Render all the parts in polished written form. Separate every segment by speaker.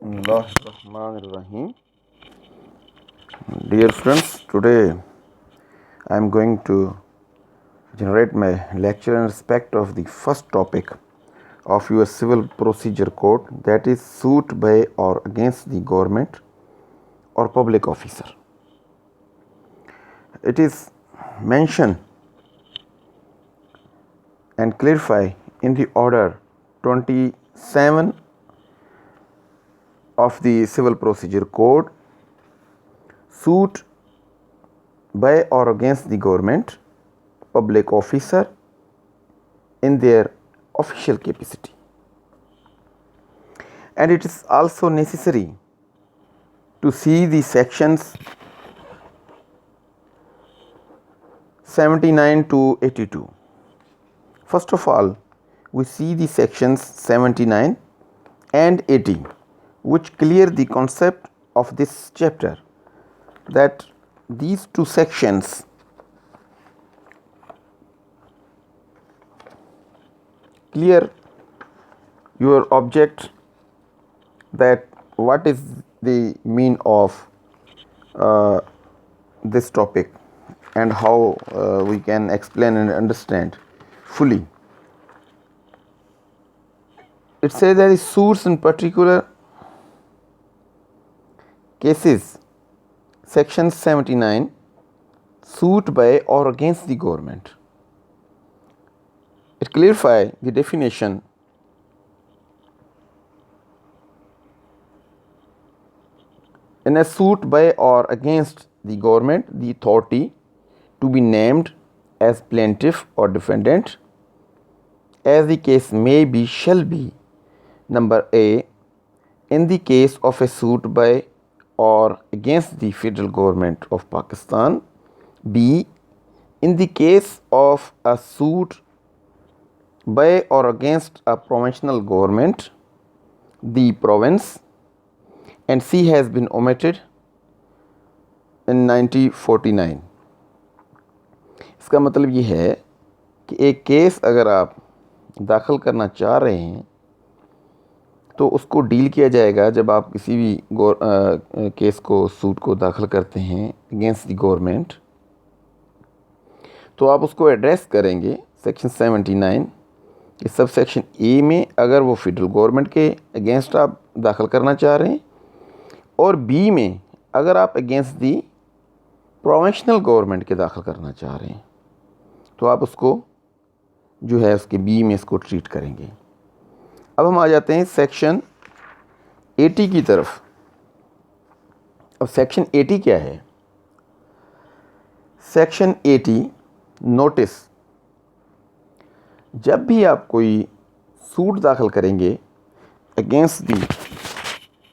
Speaker 1: Bismillahirrahmanirrahim. Dear friends, today I am going to generate my lecture in respect of the first topic of your civil procedure code, that is suit by or against the government or public officer. It is mentioned and clarify in the order 27 of the civil procedure code, suit by or against the government, public officer in their official capacity. And it is also necessary to see the sections 79 to 82. First of all, we see the sections 79 and 80, which clear the concept of this chapter, that these two sections clear your object, that what is the mean of this topic and how we can explain and understand fully. It says that the suits in particular cases, section 79, suit by or against the government. It clarifies the definition. In a suit by or against the government, the authority to be named as plaintiff or defendant, as the case may be, shall be: number A, in the case of a suit by or against the federal government of Pakistan; B, in the case of a suit by or against a provincial government, the province; and C has been omitted in 1949. इसका मतलब ये है कि एक case अगर आप दाखिल करना चाह रहे हैं तो उसको डील किया जाएगा जब आप किसी भी केस को, सूट को दाखिल करते हैं अगेंस्ट द गवर्नमेंट, तो आप उसको एड्रेस करेंगे सेक्शन 79 के सब सेक्शन ए में, अगर वो फेडरल गवर्नमेंट के अगेंस्ट आप दाखिल करना चाह रहे हैं, और बी में अगर आप अगेंस्ट दी प्रोविंशियल गवर्नमेंट के दाखिल करना चाह रहे हैं, तो आप उसको जो है उसके बी में इसको ट्रीट करेंगे। अब हम आ जाते हैं सेक्शन 80 की तरफ। अब सेक्शन 80 क्या है? Section 80 notice. जब भी आप कोई सूट दाखिल करेंगे against the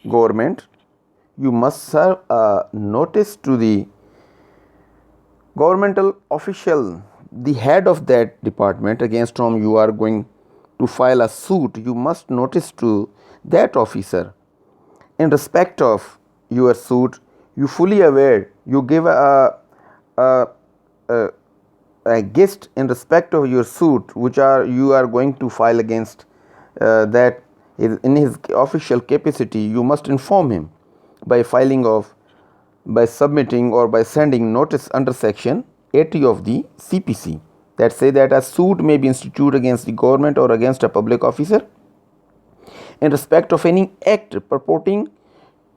Speaker 1: government, you must serve a notice to the governmental official, the head of that department against whom you are going to file a suit. You must notice to that officer in respect of your suit. You fully aware, you give a gist in respect of your suit which you are going to file against that in his official capacity. You must inform him by submitting or by sending notice under section 80 of the CPC, that say that a suit may be instituted against the government or against a public officer in respect of any act purporting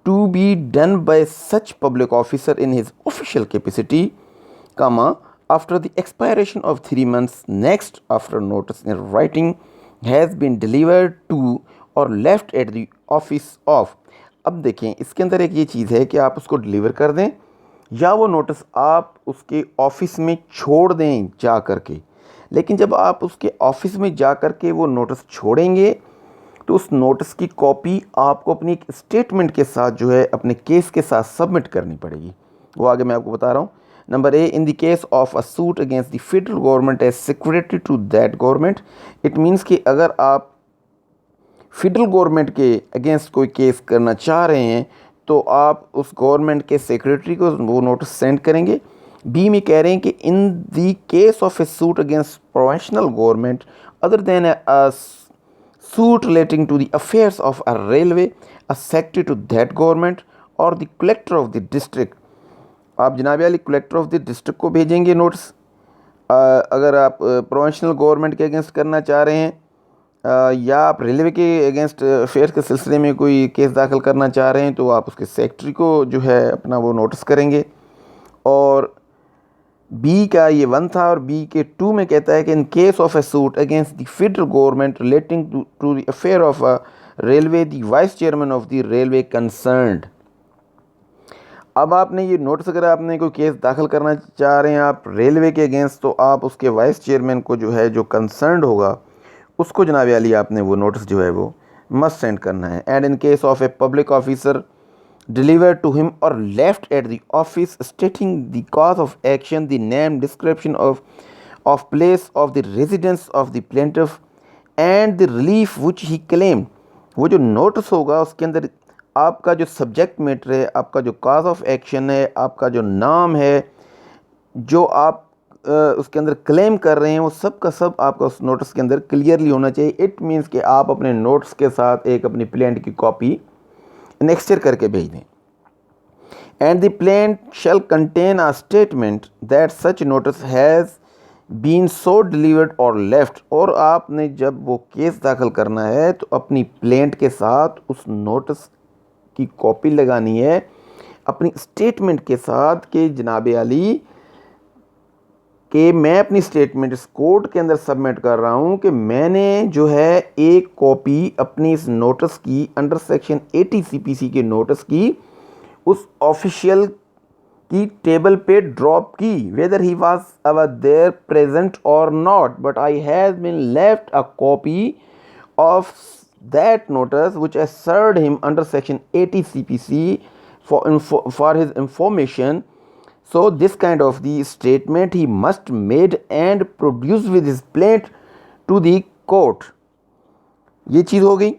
Speaker 1: to be done by such public officer in his official capacity, after the expiration of 3 months next after notice in writing has been delivered to or left at the office of. अब देखें, इसके अंदर एक ये चीज़ है कि आप उसको डिलीवर कर दें या वो नोटिस आप उसके ऑफिस में छोड़ दें जा कर के। लेकिन जब आप उसके ऑफिस में जा कर के वो नोटिस छोड़ेंगे तो उस नोटिस की कॉपी आपको अपनी एक स्टेटमेंट के साथ जो है अपने केस के साथ सबमिट करनी पड़ेगी। वो आगे मैं आपको बता रहा हूँ। Number A, in the case of a suit against the federal government as security to that government. It means कि अगर आप फेडरल गवर्नमेंट के अगेंस्ट कोई केस करना चाह रहे हैं तो आप उस गवर्नमेंट के सेक्रेटरी को वो नोटिस सेंड करेंगे। बी में कह रहे हैं कि इन the case of a suit against provincial government other than suit relating to the affairs of a railway, a secretary to that government or the collector of the district. आप जनाब वाली collector of the district को भेजेंगे notice. अगर आप provincial government के against करना चाह रहे हैं या आप रेलवे के अगेंस्ट अफेयर्स के सिलसिले में कोई केस दाखिल करना चाह रहे हैं तो आप उसके सेक्रेटरी को जो है अपना वो नोटिस करेंगे। और बी का ये 1 था और बी के 2 में कहता है कि in case of a suit against the federal government relating to the affair of a railway the vice chairman of the railway concerned. अब आपने ये नोटिस, अगर आपने कोई केस दाखिल करना चाह रहे हैं आप रेलवे के अगेंस्ट, तो आप उसके वाइस चेयरमैन को जो है जो कंसर्न्ड होगा उसको जनाब वाली आपने वो नोटिस जो है वो मस्ट सेंड करना है। And in case of a public officer delivered to him or left at the office stating the cause of action, the name, description of place of the residence of the plaintiff and the relief which he claimed। वो जो notice होगा उसके अंदर आपका जो subject matter है, आपका जो कॉज ऑफ एक्शन है, आपका जो नाम है, जो आप उसके अंदर क्लेम कर रहे हैं, वो सब का सब आपका उस नोटिस के अंदर क्लियरली होना चाहिए। इट मीन्स कि आप अपने नोटिस के साथ एक अपनी प्लेंट की कॉपी नेक्स्टर करके भेज दें। And the plaint shall contain a statement that such notice has been so delivered और लेफ्ट। और आपने जब वो केस दाखिल करना है तो अपनी प्लेंट के साथ उस नोटिस की कॉपी लगानी है अपनी स्टेटमेंट के साथ कि जनाब आली कि मैं अपनी स्टेटमेंट इस कोर्ट के अंदर सबमिट कर रहा हूं कि मैंने जो है एक कॉपी अपनी इस नोटिस की अंडर सेक्शन 80 CPC के नोटिस की उस ऑफिशियल की टेबल पे ड्रॉप की, whether he was over there present और not, but I have been left a copy of that notice which I served him under section 80 CPC for his information. So this kind of the statement he must made and produce with his plaint to the court। ये चीज़ हो गई।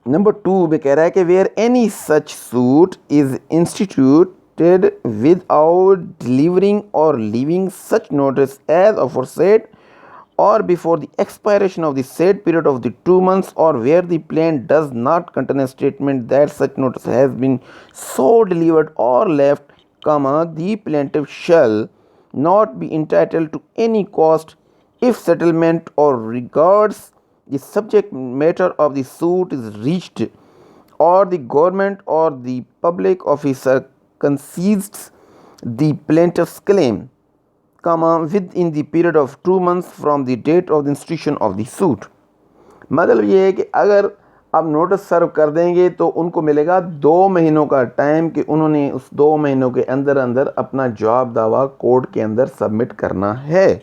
Speaker 1: Number 2 में कह रहा है कि where any such suit is instituted without delivering or leaving such notice as aforesaid or before the expiration of the said period of the 2 months, or where the plaint does not contain a statement that such notice has been so delivered or left, the plaintiff shall not be entitled to any cost if settlement or regards the subject matter of the suit is reached, or the government or the public officer concedes the plaintiff's claim, within the period of 2 months from the date of the institution of the suit। मतलब ये है कि अगर आप notice serve कर देंगे तो उनको मिलेगा 2 महीनों का टाइम कि उन्होंने उस 2 महीनों के अंदर अंदर अपना जवाब दावा कोर्ट के अंदर सबमिट करना है।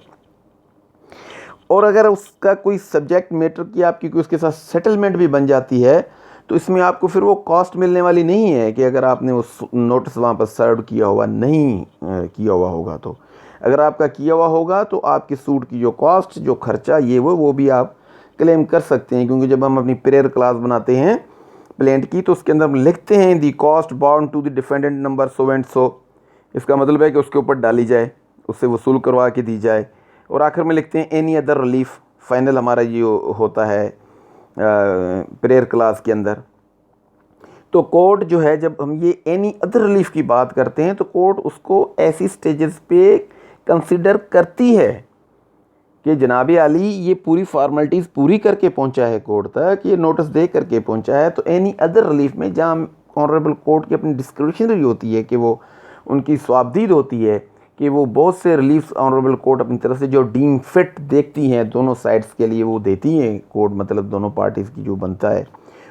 Speaker 1: और अगर उसका कोई सब्जेक्ट मैटर की आपकी कोई उसके साथ सेटलमेंट भी बन जाती है तो इसमें आपको फिर वो कॉस्ट मिलने वाली नहीं है कि अगर आपने उस नोटिस वहाँ पर सर्व किया हुआ नहीं किया हुआ होगा। तो अगर आपका किया हुआ होगा तो आपकी सूट की जो कॉस्ट, जो खर्चा ये वो भी आप क्लेम कर सकते हैं। क्योंकि जब हम अपनी प्रेयर क्लास बनाते हैं प्लेंट की तो उसके अंदर हम लिखते हैं the cost bound to the defendant number so and so. इसका मतलब है कि उसके ऊपर डाली जाए, उससे वसूल करवा के दी जाए। और आखिर में लिखते हैं एनी अदर रिलीफ। फाइनल हमारा ये होता है प्रेयर क्लास के अंदर। तो कोर्ट जो है जब हम ये एनी अदर रिलीफ की बात करते हैं तो कोर्ट उसको ऐसी स्टेजेस पे कंसिडर करती है कि जनाब आली ये पूरी फॉर्मेलिटीज़ पूरी करके पहुंचा है कोर्ट तक, ये नोटिस दे करके पहुंचा है। तो एनी अदर रिलीफ में जहाँ ऑनरेबल कोर्ट की अपनी डिस्क्रिप्शनरी होती है कि वो उनकी स्वाबदीद होती है कि वो बहुत से रिलीफ ऑनरेबल कोर्ट अपनी तरफ से जो डीम फिट देखती हैं दोनों साइड्स के लिए वो देती हैं कोर्ट, मतलब दोनों पार्टीज़ की जो बनता है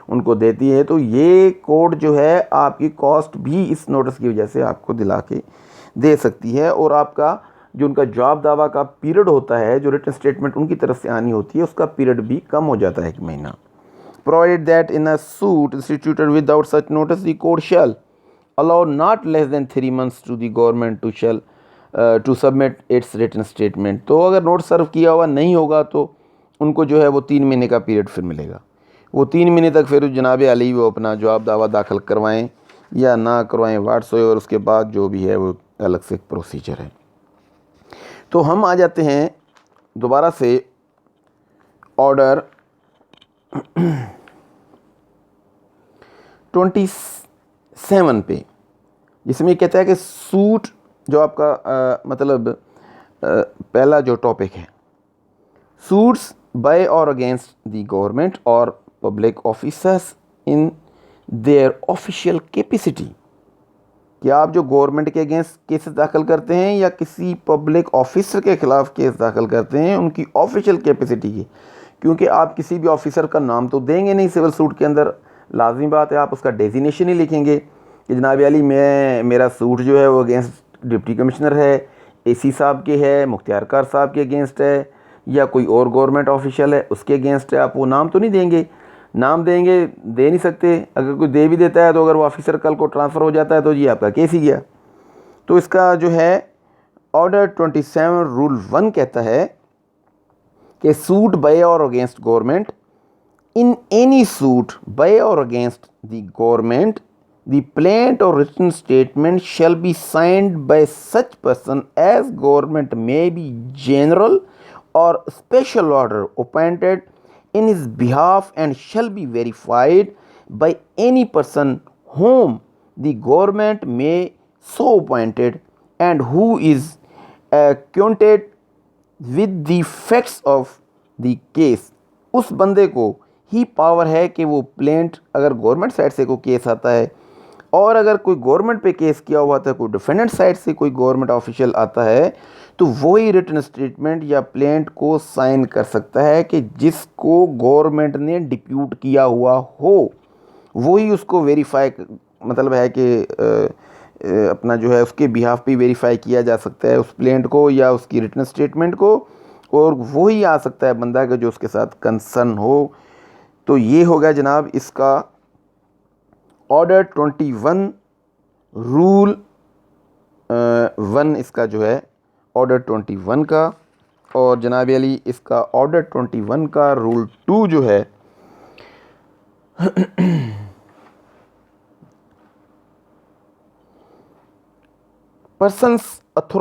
Speaker 1: उनको देती है। तो ये कोर्ट जो है आपकी कॉस्ट भी इस नोटिस की वजह से आपको दिला के दे सकती है। और आपका जो उनका जवाब दावा का पीरियड होता है, जो रिटन स्टेटमेंट उनकी तरफ से आनी होती है, उसका पीरियड भी कम हो जाता है 1 महीना। Provided that in a suit instituted without such notice the court shall allow not less than 3 months to the government to submit its written statement. तो अगर नोट सर्व किया हुआ नहीं होगा तो उनको जो है वो 3 महीने का पीरियड फिर मिलेगा। वो 3 महीने तक फिर जनाब अली वो अपना जवाब दावा दाखिल करवाएं या ना करवाएं वाट्स और उसके बाद जो भी है वो अलग से प्रोसीजर है। तो हम आ जाते हैं दोबारा से ऑर्डर 27 पे, जिसमें कहता है कि सूट जो आपका मतलब पहला जो टॉपिक है, सूट्स बाय और अगेंस्ट द गवर्नमेंट और public officers in their official capacity. कि आप जो गवर्नमेंट के अगेंस्ट केसेस दाखिल करते हैं या किसी पब्लिक ऑफिसर के ख़िलाफ़ केस दाखिल करते हैं उनकी ऑफिशियल कैपेसिटी की, क्योंकि आप किसी भी ऑफिसर का नाम तो देंगे नहीं सिविल सूट के अंदर, लाजमी बात है आप उसका डेजिनेशन ही लिखेंगे कि जनाब अली मेरा सूट जो है वो अगेंस्ट डिप्टी कमिश्नर है, एसी साहब के है, मुख्तियार कार साहब के अगेंस्ट है, या कोई और गवर्नमेंट ऑफिशियल है उसके अगेंस्ट है। आप वो नाम तो नहीं देंगे, नाम देंगे दे नहीं सकते, अगर कोई दे भी देता है तो अगर वो ऑफिसर कल को ट्रांसफ़र हो जाता है तो ये आपका केस ही गया। तो इसका जो है ऑर्डर 27 रूल 1 कहता है कि सूट बाय और against government, in any suit by or against the government, the plaint or written statement shall be signed by such person as government may be general or special order appointed in his behalf and shall be verified by any person whom the government may so appointed and who is acquainted with the facts of the case। उस बंदे को ही power है कि वो plaint, अगर government side से कोई case आता है और अगर कोई गवर्नमेंट पे केस किया हुआ था, कोई डिफेंडेंट साइड से कोई गवर्नमेंट ऑफिशियल आता है, तो वही रिटन स्टेटमेंट या प्लेंट को साइन कर सकता है कि जिसको गवर्नमेंट ने डिप्यूट किया हुआ हो, वही उसको वेरीफाई, मतलब है कि अपना जो है उसके बिहाफ पे वेरीफाई किया जा सकता है उस प्लेंट को या उसकी रिटन स्टेटमेंट को, और वही आ सकता है बंदा का जो उसके साथ कंसर्न हो। तो ये हो गया जनाब इसका ऑर्डर 21 रूल 1 इसका जो है ऑर्डर 21 का। और जनाब अली इसका ऑर्डर 21 का रूल 2 जो है persons